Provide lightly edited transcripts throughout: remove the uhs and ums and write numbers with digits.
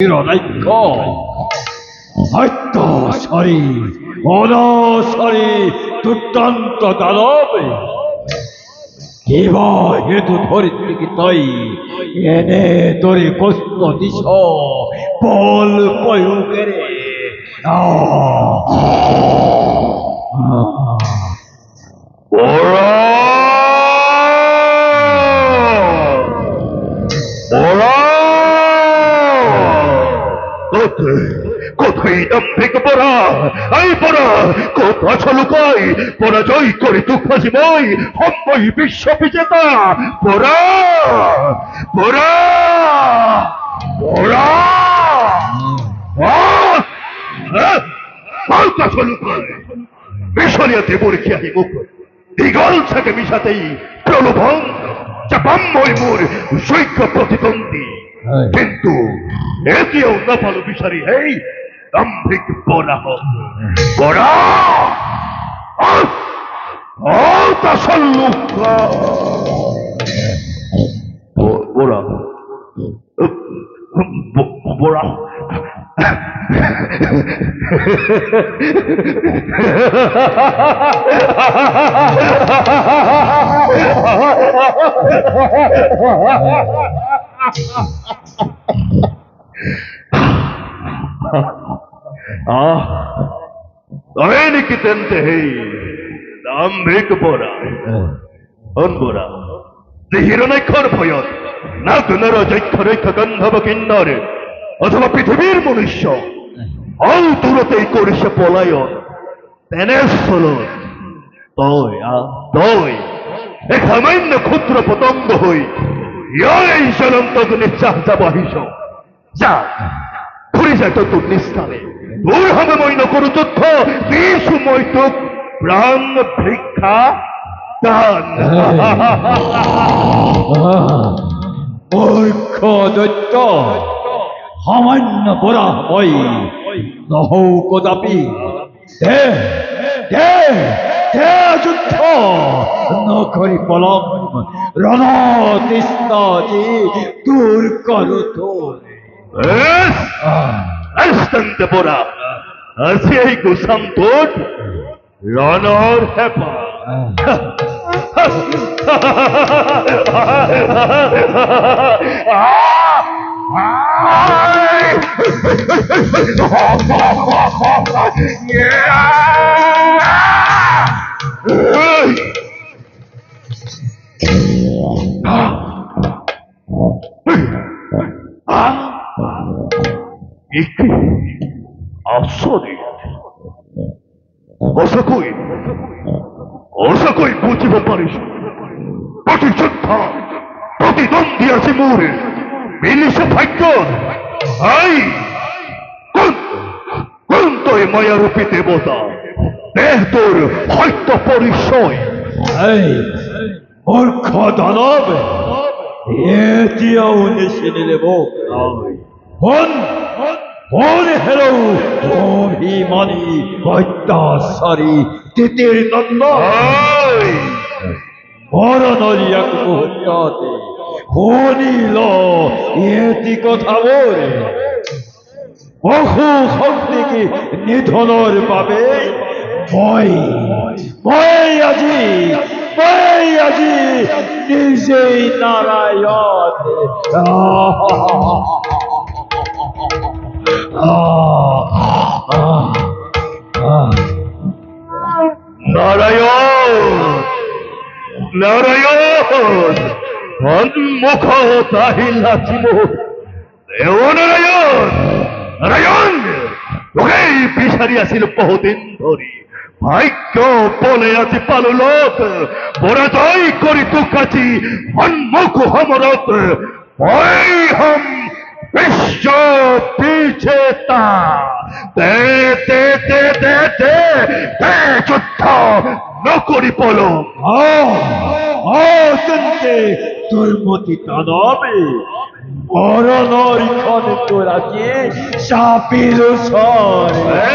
일어나있고 어떠서리 어떠서리 두딴 떠다너비 이봐 얘도 돌이 뛰기 떠이 얘네 돌이 고스도 디셔 볼 뽀유게래 뭐라 কোথায় দম থেকে পড়া আই পড়া কোথা ছলকাই পরাজয় করে দুঃখাজি মই হম্বই বিশ্ব বিজেতা পড়া পড়া পড়া কোথা ছলকাই মিশরিয়াতে পরীক্ষাহি মুখ দিগল থেকে মিশাতেই প্রলোভন চাপাম্ময় মোর সৈক্য প্রতিদ্বন্দ্বী কিন্তু এটিও না পালো বিচারি এই দাম্ভিক বড়া হোক বড়া তাসল্লুক বড়া বড়া Domenica tente hei, dammik bora, bora. Zihirone korpoyot, nagunara jaikhare kagandhava kinnare, অথবা পৃথিবীর মনুষ্য অন্তরতেই করিছে পলায়ন তেনেস্থল তই এক সামান্য ক্ষুদ্র পতঙ্গ হই এই জ্বলন্ত নিশ্চাহতা বহিস যা ঘুরে যায় তোর নিস্তারে দূর হবে মৈন করু যুদ্ধ বিসময় তোক প্রাণ ভিক্ষা দান মূর্খ দৈত্য সামান্য বৰা মই নহৌ কদাপি দে দে দে যুদ্ধ নকৰি পলম ৰণতৃষ্ণাজি দূৰ কৰো তোৰ আস্তান্তে বৰা আজি এই গোচাম তোৰ ৰণৰ হেঁপা অসকৈ বুঝিব পাৰিছো প্ৰতিযোদ্ধা প্ৰতিদ্বন্দ্বী আছে মোৰ মিলিছে ভাগ্য কোন তই মায়াৰূপী দেৱতা দেহ তোৰ সত্য পৰিচয় মূৰ্খ দানৱ এতিয়াও নিচিনিলে মোক কোন হেরো অভিমানী অত্যাচারী তিতির নন্দ মরণরিয়াক হত্যাতে শুনিল এটি কথা বলে বহু শক্তিকে নিধনের বাবে মই আজি নিজেই নারায়ণ নারায়ণ সন্মুখ তাহিলাচিব দেৱ নারায়ণ তোকেই বিচাৰি আছিল বহুদিন ধৰি ভাগ্য বলে আজি পালো লোক পৰাজয় কৰি তোক আজি সন্মুখ সমৰত মই হম বিশ্ব বিজেতা দে দে দে দে দে দে যুদ্ধ নকরি বলো তেন্তে তোর মতি দানবে মরণর ক্ষণে তোর আছে সাপির সরে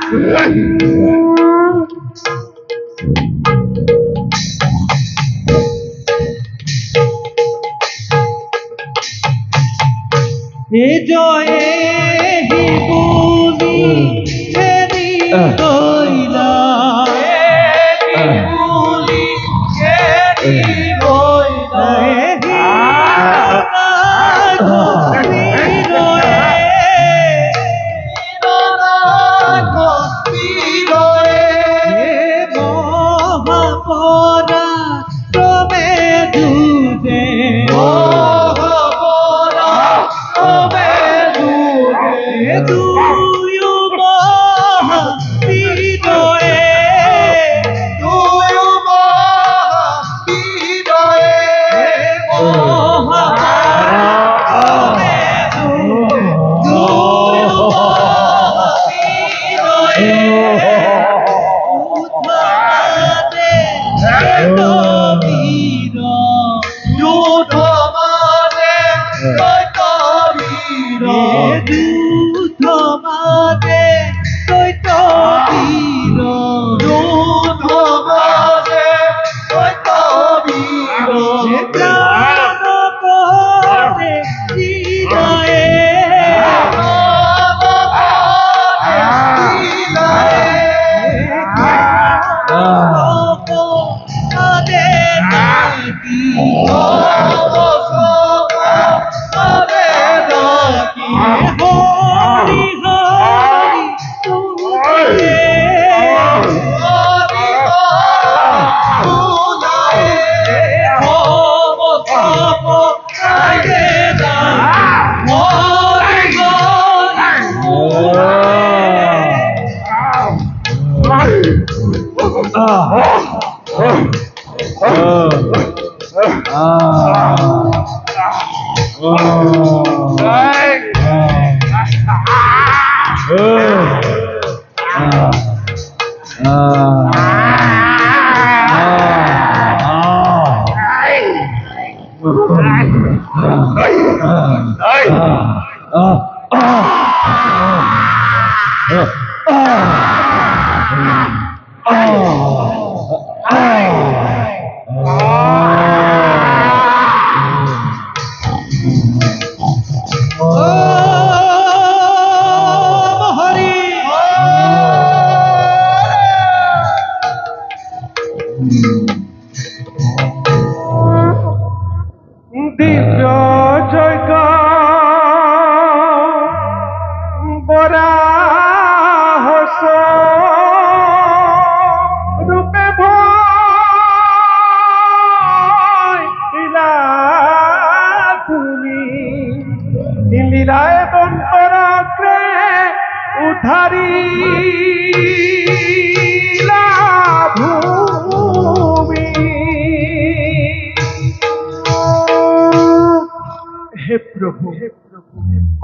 এ জয়ে হি বুলি হেরি কইলা হি বুলি হেরি কইলা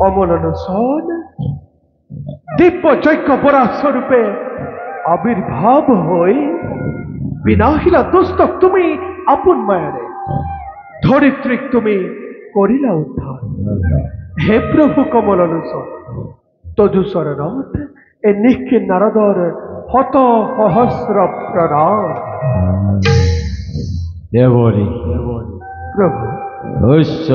কমলনসন দিব্য যজ্ঞ বরাহ স্বরূপে আবির্ভাব হই বিনাহিলা দুস্তক তুমি আপন মায়ারে ধরিত্রিক তুমি করিলা উদ্ধার। হে প্রভু কমলনসন তদুসর রথ এ নিখিল নারদর হত সহস্র প্রণাম। দেবরী প্রভু অবশ্য